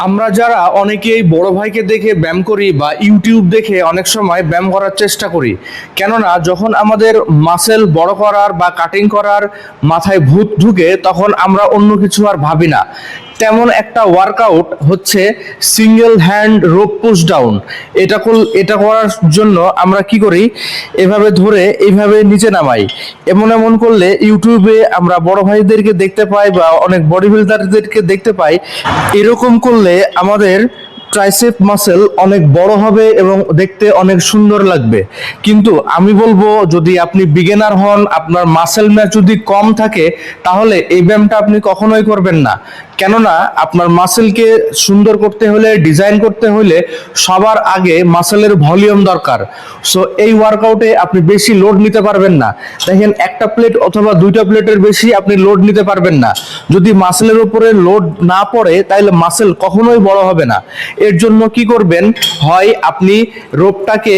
আমরা যারা অনেকেই বড় ভাইকে দেখে ব্যায়াম করি বা ইউটিউব দেখে অনেক সময় ব্যায়াম করার চেষ্টা করি। কেননা যখন আমাদের মাসেল বড় করার বা কাটিং করার মাথায় ভূত ঢুকে তখন আমরা অন্য কিছু আর ভাবি না। তেমন একটা ওয়ার্কআউট হচ্ছে single hand rope push down. এটা করার জন্য আমরা কি করি, এভাবে ধরে এইভাবে নিচে নামাই। এমন এমন করলে ইউটিউবে আমরা বড় ভাইদেরকে দেখতে পাই বা অনেক বডি বিল্ডারদেরকে দেখতে পাই। এরকম করলে আমাদের ট্রাইসেপ মাসেল অনেক বড় হবে এবং দেখতে অনেক সুন্দর লাগবে। কিন্তু আমি বলবো, যদি আপনি বিগিনার হন, আপনার মাসেল ম্যাস যদি কম থাকে, তাহলে এই ব্যায়ামটা আপনি কখনোই করবেন না। কেননা আপনার মাসেলকে সুন্দর করতে হলে, ডিজাইন করতে হলে সবার আগে মাসেলের ভলিউম দরকার। সো এই ওয়ার্কআউটে আপনি বেশি লোড নিতে পারবেন না। দেখেন, একটা প্লেট অথবা দুইটা প্লেটের বেশি আপনি লোড নিতে পারবেন না। যদি মাসেলের উপরে লোড না পড়ে তাহলে মাসেল কখনোই বড় হবে না। এর জন্য কি করবেন, হয় আপনি রোপটাকে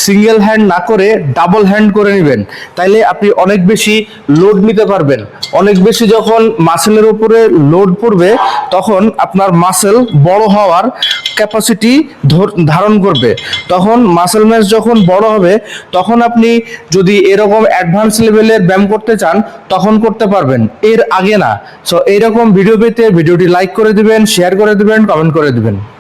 সিঙ্গেল হ্যান্ড না করে ডাবল হ্যান্ড করে নেবেন, তাইলে আপনি অনেক বেশি লোড নিতে পারবেন। অনেক বেশি যখন মাসেলের উপরে লোড পড়বে তখন আপনার মাসেল বড় হওয়ার ক্যাপাসিটি ধারণ করবে। তখন মাসেল ম্যাস যখন বড় হবে তখন আপনি যদি এরকম অ্যাডভান্স লেভেলের ব্যায়াম করতে চান তখন করতে পারবেন, এর আগে না। সো এইরকম ভিডিও পেতে ভিডিওটি লাইক করে দিবেন, শেয়ার করে দিবেন, কমেন্ট করে দিবেন।